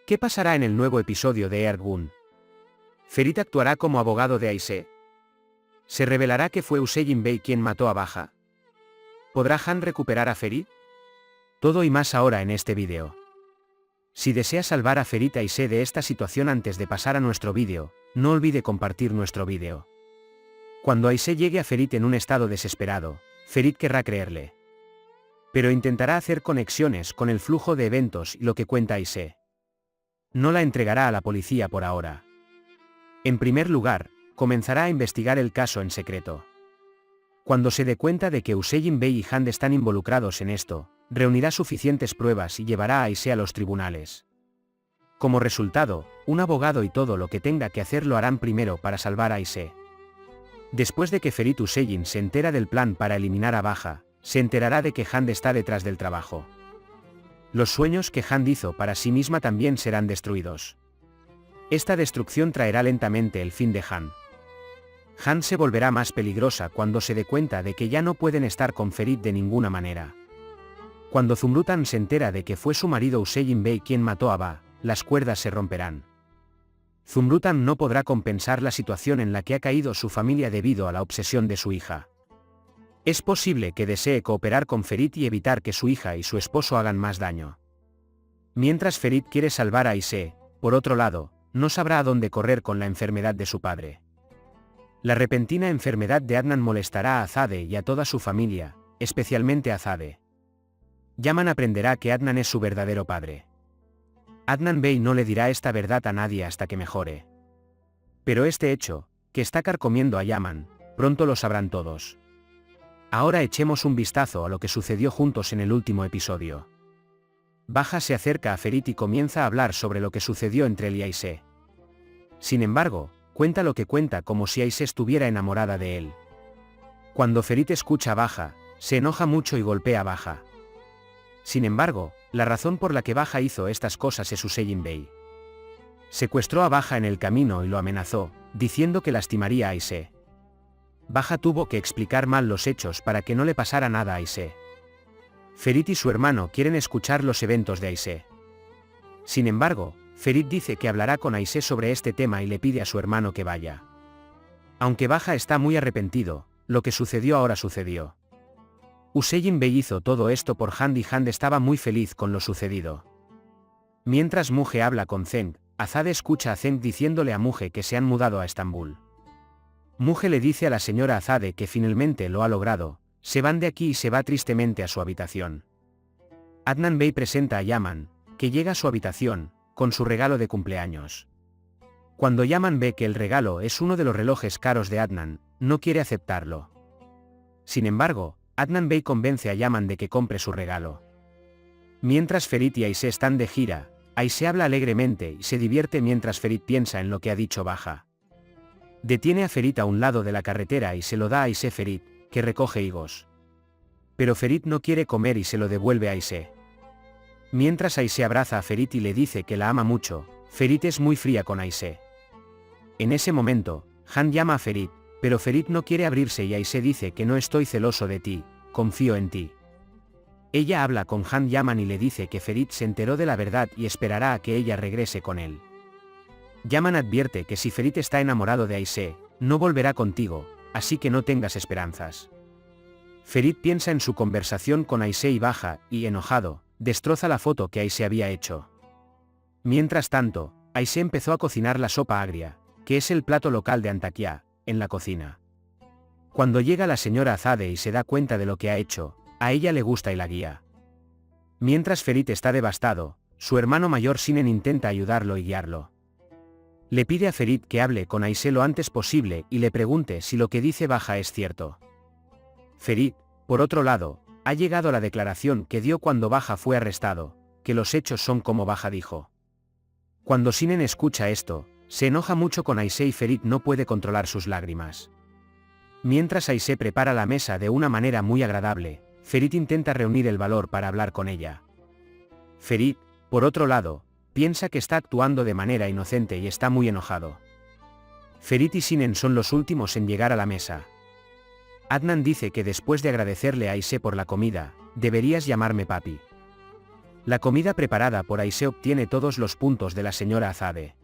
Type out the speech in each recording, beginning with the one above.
¿Qué pasará en el nuevo episodio de Ergun? ¿Ferit actuará como abogado de Aise? ¿Se revelará que fue Useyin Bey quien mató a Baja? ¿Podrá Han recuperar a Ferit? Todo y más ahora en este vídeo. Si desea salvar a Ferit Aise de esta situación antes de pasar a nuestro vídeo, no olvide compartir nuestro vídeo. Cuando Aise llegue a Ferit en un estado desesperado, Ferit querrá creerle. Pero intentará hacer conexiones con el flujo de eventos y lo que cuenta Aise. No la entregará a la policía por ahora. En primer lugar, comenzará a investigar el caso en secreto. Cuando se dé cuenta de que Useyin Bey y Han están involucrados en esto, reunirá suficientes pruebas y llevará a Aise a los tribunales. Como resultado, un abogado y todo lo que tenga que hacer lo harán primero para salvar a Aise. Después de que Ferit Useyin se entera del plan para eliminar a Baja, se enterará de que Han está detrás del trabajo. Los sueños que Han hizo para sí misma también serán destruidos. Esta destrucción traerá lentamente el fin de Han. Han se volverá más peligrosa cuando se dé cuenta de que ya no pueden estar con Ferit de ninguna manera. Cuando Zumrutan se entera de que fue su marido Useyin Bey quien mató a Ba, las cuerdas se romperán. Zumrutan no podrá compensar la situación en la que ha caído su familia debido a la obsesión de su hija. Es posible que desee cooperar con Ferit y evitar que su hija y su esposo hagan más daño. Mientras Ferit quiere salvar a Aise, por otro lado, no sabrá a dónde correr con la enfermedad de su padre. La repentina enfermedad de Adnan molestará a Azade y a toda su familia, especialmente a Azade. Yaman aprenderá que Adnan es su verdadero padre. Adnan Bey no le dirá esta verdad a nadie hasta que mejore. Pero este hecho, que está carcomiendo a Yaman, pronto lo sabrán todos. Ahora echemos un vistazo a lo que sucedió juntos en el último episodio. Baja se acerca a Ferit y comienza a hablar sobre lo que sucedió entre él y Aise. Sin embargo, cuenta lo que cuenta como si Aise estuviera enamorada de él. Cuando Ferit escucha a Baja, se enoja mucho y golpea a Baja. Sin embargo, la razón por la que Baja hizo estas cosas es Useyin Bey. Secuestró a Baja en el camino y lo amenazó, diciendo que lastimaría a Aise. Baja tuvo que explicar mal los hechos para que no le pasara nada a Aise. Ferit y su hermano quieren escuchar los eventos de Aise. Sin embargo, Ferit dice que hablará con Aise sobre este tema y le pide a su hermano que vaya. Aunque Baja está muy arrepentido, lo que sucedió ahora sucedió. Useyin Bey hizo todo esto por Han y Han estaba muy feliz con lo sucedido. Mientras Muge habla con Zeng, Azade escucha a Zeng diciéndole a Muge que se han mudado a Estambul. Muge le dice a la señora Azade que finalmente lo ha logrado, se van de aquí y se va tristemente a su habitación. Adnan Bey presenta a Yaman, que llega a su habitación, con su regalo de cumpleaños. Cuando Yaman ve que el regalo es uno de los relojes caros de Adnan, no quiere aceptarlo. Sin embargo, Adnan Bey convence a Yaman de que compre su regalo. Mientras Ferit y Aise están de gira, Aise habla alegremente y se divierte mientras Ferit piensa en lo que ha dicho Baja. Detiene a Ferit a un lado de la carretera y se lo da a Aise Ferit, que recoge higos. Pero Ferit no quiere comer y se lo devuelve a Aise. Mientras Aise abraza a Ferit y le dice que la ama mucho, Ferit es muy fría con Aise. En ese momento, Han llama a Ferit, pero Ferit no quiere abrirse y Aise dice que no estoy celoso de ti, confío en ti. Ella habla con Han Yaman y le dice que Ferit se enteró de la verdad y esperará a que ella regrese con él. Yaman advierte que si Ferit está enamorado de Aise, no volverá contigo, así que no tengas esperanzas. Ferit piensa en su conversación con Aise y Baja, y enojado, destroza la foto que Aise había hecho. Mientras tanto, Aise empezó a cocinar la sopa agria, que es el plato local de Antakya, en la cocina. Cuando llega la señora Azade y se da cuenta de lo que ha hecho, a ella le gusta y la guía. Mientras Ferit está devastado, su hermano mayor Sinen intenta ayudarlo y guiarlo. Le pide a Ferit que hable con Aise lo antes posible y le pregunte si lo que dice Baja es cierto. Ferit, por otro lado, ha llegado a la declaración que dio cuando Baja fue arrestado, que los hechos son como Baja dijo. Cuando Sinen escucha esto, se enoja mucho con Aise y Ferit no puede controlar sus lágrimas. Mientras Aise prepara la mesa de una manera muy agradable, Ferit intenta reunir el valor para hablar con ella. Ferit, por otro lado, piensa que está actuando de manera inocente y está muy enojado. Ferit y Sinen son los últimos en llegar a la mesa. Adnan dice que después de agradecerle a Aise por la comida, deberías llamarme papi. La comida preparada por Aisé obtiene todos los puntos de la señora Azade.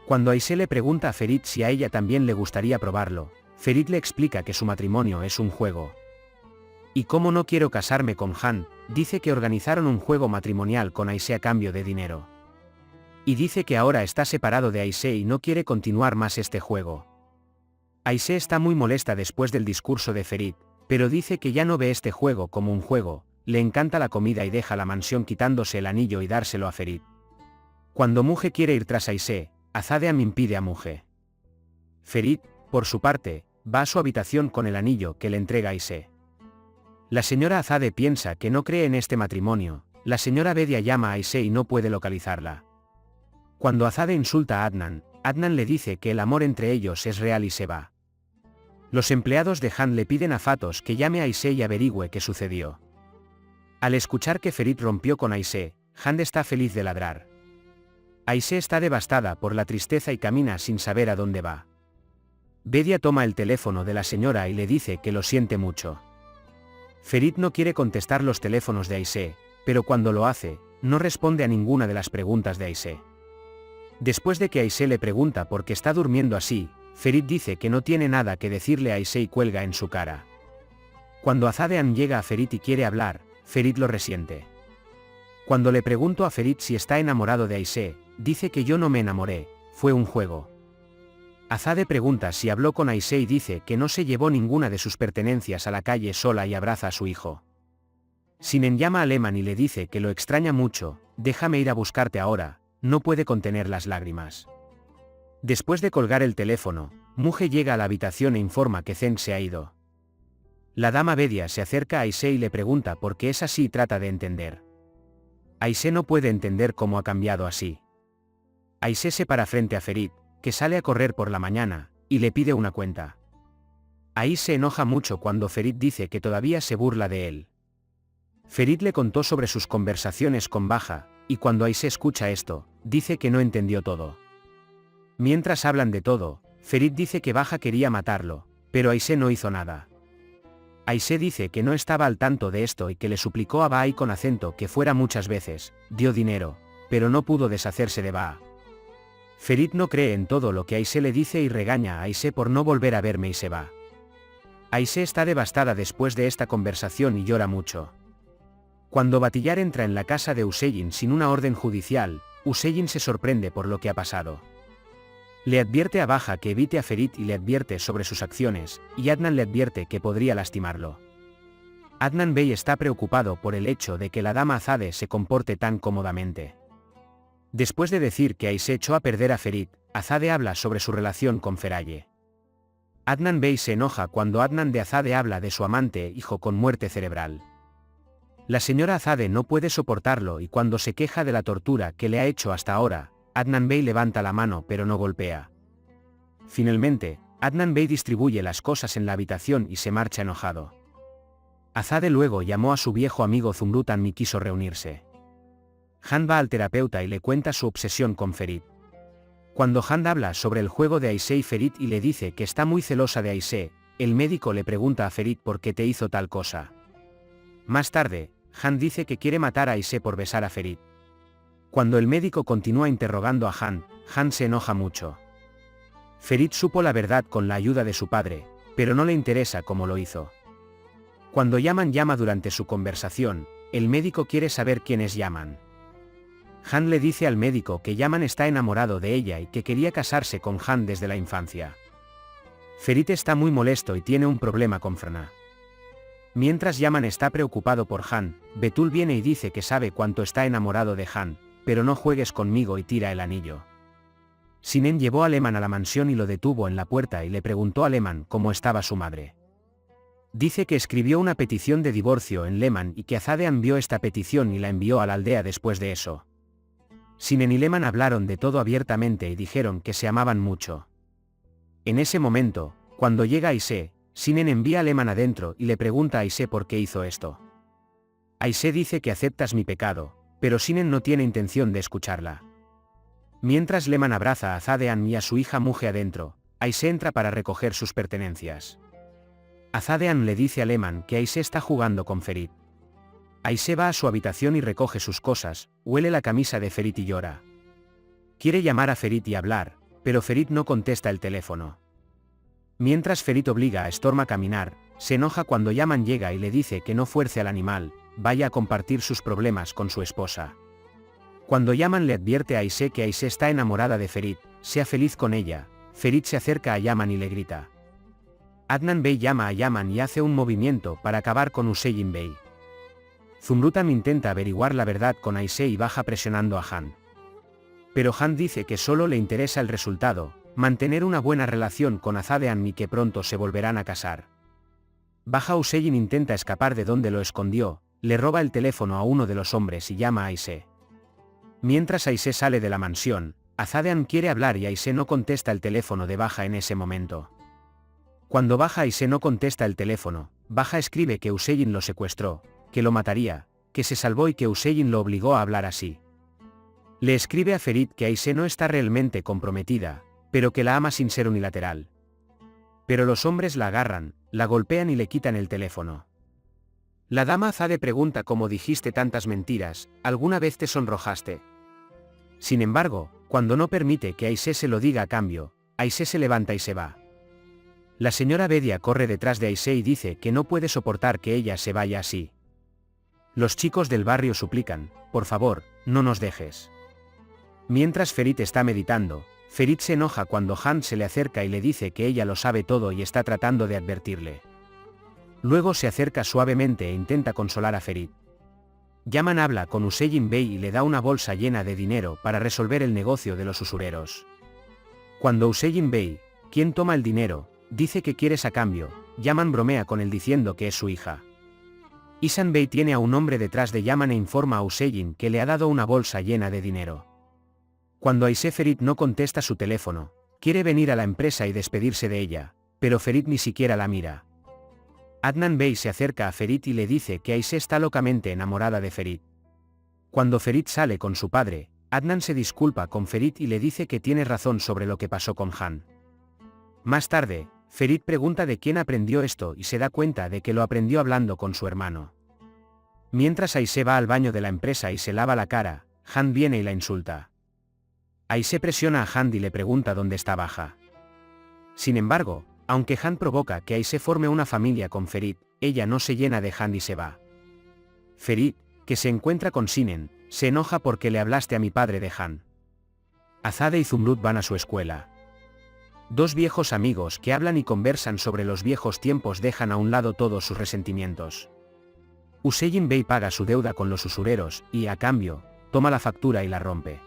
Cuando Aisé le pregunta a Ferit si a ella también le gustaría probarlo, Ferit le explica que su matrimonio es un juego. Y como no quiero casarme con Han, dice que organizaron un juego matrimonial con Aisé a cambio de dinero. Y dice que ahora está separado de Aisé y no quiere continuar más este juego. Aisé está muy molesta después del discurso de Ferit, pero dice que ya no ve este juego como un juego, le encanta la comida y deja la mansión quitándose el anillo y dárselo a Ferit. Cuando Muge quiere ir tras Aisé, Azadeam impide a Muge. Ferit, por su parte, va a su habitación con el anillo que le entrega Aisé. La señora Azade piensa que no cree en este matrimonio, la señora Bedia llama a Aisé y no puede localizarla. Cuando Azade insulta a Adnan, Adnan le dice que el amor entre ellos es real y se va. Los empleados de Han le piden a Fatos que llame a Aisé y averigüe qué sucedió. Al escuchar que Ferit rompió con Aisé, Han está feliz de ladrar. Aisé está devastada por la tristeza y camina sin saber a dónde va. Bedia toma el teléfono de la señora y le dice que lo siente mucho. Ferit no quiere contestar los teléfonos de Aisé, pero cuando lo hace, no responde a ninguna de las preguntas de Aisé. Después de que Aisé le pregunta por qué está durmiendo así, Ferit dice que no tiene nada que decirle a Aisé y cuelga en su cara. Cuando Azadeam llega a Ferit y quiere hablar, Ferit lo resiente. Cuando le pregunto a Ferit si está enamorado de Aisé, dice que yo no me enamoré, fue un juego. Azade pregunta si habló con Aisé y dice que no se llevó ninguna de sus pertenencias a la calle sola y abraza a su hijo. Sinen llama a Leman y le dice que lo extraña mucho, déjame ir a buscarte ahora, no puede contener las lágrimas. Después de colgar el teléfono, Muge llega a la habitación e informa que Zen se ha ido. La dama Bedia se acerca a Aisé y le pregunta por qué es así y trata de entender. Aisé no puede entender cómo ha cambiado así. Aisé se para frente a Ferit, que sale a correr por la mañana, y le pide una cuenta. Aisé se enoja mucho cuando Ferit dice que todavía se burla de él. Ferit le contó sobre sus conversaciones con Baja, y cuando Aisé escucha esto, dice que no entendió todo. Mientras hablan de todo, Ferit dice que Baja quería matarlo, pero Aisé no hizo nada. Aisé dice que no estaba al tanto de esto y que le suplicó a Baha con acento que fuera muchas veces, dio dinero, pero no pudo deshacerse de Baha. Ferit no cree en todo lo que Aisé le dice y regaña a Aisé por no volver a verme y se va. Aisé está devastada después de esta conversación y llora mucho. Cuando Batillar entra en la casa de Useyin sin una orden judicial, Useyin se sorprende por lo que ha pasado. Le advierte a Baja que evite a Ferit y le advierte sobre sus acciones, y Adnan le advierte que podría lastimarlo. Adnan Bey está preocupado por el hecho de que la dama Azade se comporte tan cómodamente. Después de decir que Aisé echó a perder a Ferit, Azade habla sobre su relación con Feraye. Adnan Bey se enoja cuando Adnan de Azade habla de su amante hijo con muerte cerebral. La señora Azade no puede soportarlo y cuando se queja de la tortura que le ha hecho hasta ahora, Adnan Bey levanta la mano pero no golpea. Finalmente, Adnan Bey distribuye las cosas en la habitación y se marcha enojado. Azade luego llamó a su viejo amigo Zumrutan y quiso reunirse. Han va al terapeuta y le cuenta su obsesión con Ferit. Cuando Han habla sobre el juego de Aisé y Ferit y le dice que está muy celosa de Aisé, el médico le pregunta a Ferit por qué te hizo tal cosa. Más tarde, Han dice que quiere matar a Aisé por besar a Ferit. Cuando el médico continúa interrogando a Han se enoja mucho. Ferit supo la verdad con la ayuda de su padre, pero no le interesa cómo lo hizo. Cuando Yaman llama durante su conversación, el médico quiere saber quién es Yaman. Han le dice al médico que Yaman está enamorado de ella y que quería casarse con Han desde la infancia. Ferit está muy molesto y tiene un problema con Frana. Mientras Yaman está preocupado por Han, Betul viene y dice que sabe cuánto está enamorado de Han, pero no juegues conmigo y tira el anillo. Sinen llevó a Leman a la mansión y lo detuvo en la puerta y le preguntó a Leman cómo estaba su madre. Dice que escribió una petición de divorcio en Leman y que Azadeam vio esta petición y la envió a la aldea después de eso. Sinen y Leman hablaron de todo abiertamente y dijeron que se amaban mucho. En ese momento, cuando llega Aisé, Sinen envía a Leman adentro y le pregunta a Aisé por qué hizo esto. Aisé dice que aceptas mi pecado, pero Sinen no tiene intención de escucharla. Mientras Leman abraza a Azadeam y a su hija Muge adentro, Aisé entra para recoger sus pertenencias. Azadeam le dice a Leman que Aisé está jugando con Ferit. Aisé va a su habitación y recoge sus cosas, huele la camisa de Ferit y llora. Quiere llamar a Ferit y hablar, pero Ferit no contesta el teléfono. Mientras Ferit obliga a Storm a caminar, se enoja cuando Yaman llega y le dice que no fuerce al animal, vaya a compartir sus problemas con su esposa. Cuando Yaman le advierte a Aisé que Aisé está enamorada de Ferit, sea feliz con ella, Ferit se acerca a Yaman y le grita. Adnan Bey llama a Yaman y hace un movimiento para acabar con Hüseyin Bey. Zumrutan intenta averiguar la verdad con Aisé y baja presionando a Han. Pero Han dice que solo le interesa el resultado, mantener una buena relación con Azade Anmi, que pronto se volverán a casar. Baja Hüseyin intenta escapar de donde lo escondió, le roba el teléfono a uno de los hombres y llama a Aisé. Mientras Aisé sale de la mansión, Azade Anmi quiere hablar y Aisé no contesta el teléfono de Baja en ese momento. Cuando Baja Aisé no contesta el teléfono, Baja escribe que Hüseyin lo secuestró, que lo mataría, que se salvó y que Hüseyin lo obligó a hablar así. Le escribe a Ferit que Aisé no está realmente comprometida, pero que la ama sin ser unilateral. Pero los hombres la agarran, la golpean y le quitan el teléfono. La dama Azade pregunta cómo dijiste tantas mentiras, ¿alguna vez te sonrojaste? Sin embargo, cuando no permite que Aisé se lo diga a cambio, Aisé se levanta y se va. La señora Bedia corre detrás de Aisé y dice que no puede soportar que ella se vaya así. Los chicos del barrio suplican, por favor, no nos dejes. Mientras Ferit está meditando, Ferit se enoja cuando Han se le acerca y le dice que ella lo sabe todo y está tratando de advertirle. Luego se acerca suavemente e intenta consolar a Ferit. Yaman habla con Hüseyin Bey y le da una bolsa llena de dinero para resolver el negocio de los usureros. Cuando Hüseyin Bey, quien toma el dinero, dice que quieres a cambio, Yaman bromea con él diciendo que es su hija. Ihsan Bey tiene a un hombre detrás de Yaman e informa a Hüseyin que le ha dado una bolsa llena de dinero. Cuando Aisé Ferit no contesta su teléfono, quiere venir a la empresa y despedirse de ella, pero Ferit ni siquiera la mira. Adnan Bey se acerca a Ferit y le dice que Aisé está locamente enamorada de Ferit. Cuando Ferit sale con su padre, Adnan se disculpa con Ferit y le dice que tiene razón sobre lo que pasó con Han. Más tarde, Ferit pregunta de quién aprendió esto y se da cuenta de que lo aprendió hablando con su hermano. Mientras Aisé va al baño de la empresa y se lava la cara, Han viene y la insulta. Aisé presiona a Han y le pregunta dónde está Baja. Sin embargo, aunque Han provoca que Aisé forme una familia con Ferit, ella no se llena de Han y se va. Ferit, que se encuentra con Sinen, se enoja porque le hablaste a mi padre de Han. Azade y Zumrud van a su escuela. Dos viejos amigos que hablan y conversan sobre los viejos tiempos dejan a un lado todos sus resentimientos. Hüseyin Bey paga su deuda con los usureros y, a cambio, toma la factura y la rompe.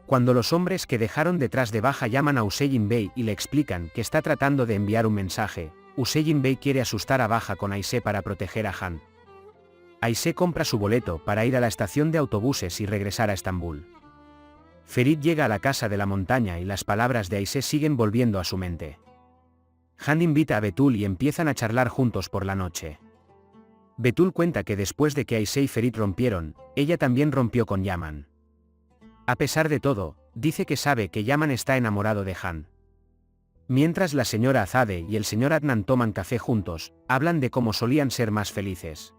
Cuando los hombres que dejaron detrás de Baja llaman a Hüseyin Bey y le explican que está tratando de enviar un mensaje, Hüseyin Bey quiere asustar a Baja con Aisé para proteger a Han. Aisé compra su boleto para ir a la estación de autobuses y regresar a Estambul. Ferit llega a la casa de la montaña y las palabras de Aisé siguen volviendo a su mente. Han invita a Betul y empiezan a charlar juntos por la noche. Betul cuenta que después de que Aisé y Ferit rompieron, ella también rompió con Yaman. A pesar de todo, dice que sabe que Yaman está enamorado de Han. Mientras la señora Azade y el señor Adnan toman café juntos, hablan de cómo solían ser más felices.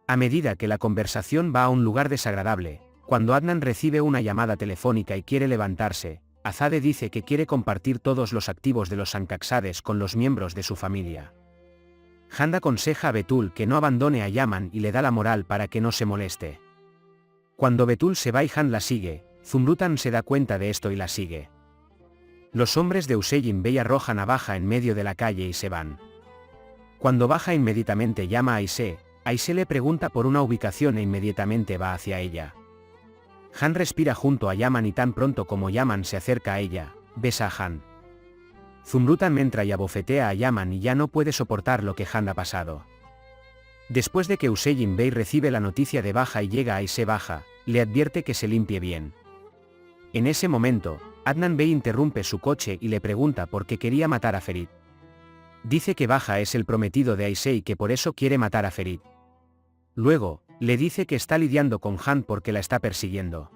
A medida que la conversación va a un lugar desagradable, cuando Adnan recibe una llamada telefónica y quiere levantarse, Azade dice que quiere compartir todos los activos de los Sancaxades con los miembros de su familia. Han aconseja a Betul que no abandone a Yaman y le da la moral para que no se moleste. Cuando Betul se va y Han la sigue, Zumrutan se da cuenta de esto y la sigue. Los hombres de Hüseyin Bey arrojan a Baja en medio de la calle y se van. Cuando Baja inmediatamente llama a Aisé, Aisé le pregunta por una ubicación e inmediatamente va hacia ella. Han respira junto a Yaman y tan pronto como Yaman se acerca a ella, besa a Han. Zumrutan entra y abofetea a Yaman y ya no puede soportar lo que Han ha pasado. Después de que Hüseyin Bey recibe la noticia de Baja y llega a Aisé Baja, le advierte que se limpie bien. En ese momento, Adnan Bey interrumpe su coche y le pregunta por qué quería matar a Ferit. Dice que Baja es el prometido de Aisé y que por eso quiere matar a Ferit. Luego, le dice que está lidiando con Han porque la está persiguiendo.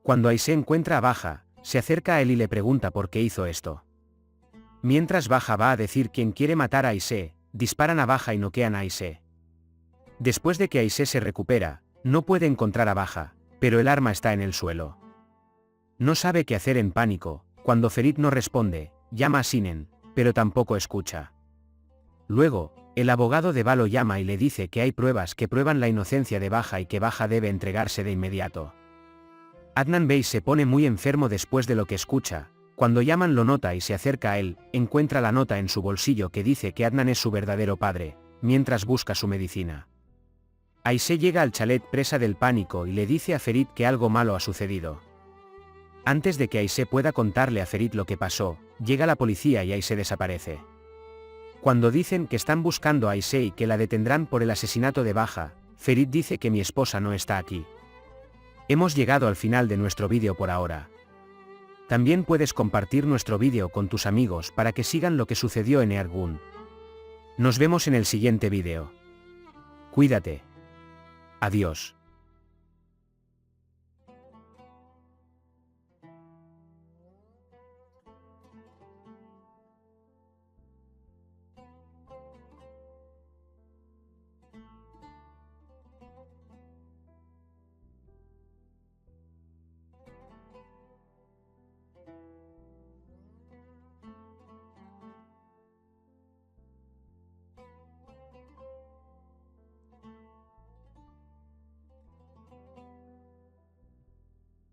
Cuando Aisé encuentra a Baja, se acerca a él y le pregunta por qué hizo esto. Mientras Baja va a decir quién quiere matar a Aisé, disparan a Baja y noquean a Aisé. Después de que Aisé se recupera, no puede encontrar a Baja, pero el arma está en el suelo. No sabe qué hacer en pánico. Cuando Ferit no responde, llama a Sinen, pero tampoco escucha. Luego, el abogado de Valo llama y le dice que hay pruebas que prueban la inocencia de Baja y que Baja debe entregarse de inmediato. Adnan Bey se pone muy enfermo después de lo que escucha. Cuando llaman lo nota y se acerca a él, encuentra la nota en su bolsillo que dice que Adnan es su verdadero padre, mientras busca su medicina. Aisé llega al chalet presa del pánico y le dice a Ferit que algo malo ha sucedido. Antes de que Aisé pueda contarle a Ferit lo que pasó, llega la policía y Aisé desaparece. Cuando dicen que están buscando a Aisé y que la detendrán por el asesinato de Baja, Ferit dice que mi esposa no está aquí. Hemos llegado al final de nuestro vídeo por ahora. También puedes compartir nuestro vídeo con tus amigos para que sigan lo que sucedió en Ergun. Nos vemos en el siguiente vídeo. Cuídate. Adiós.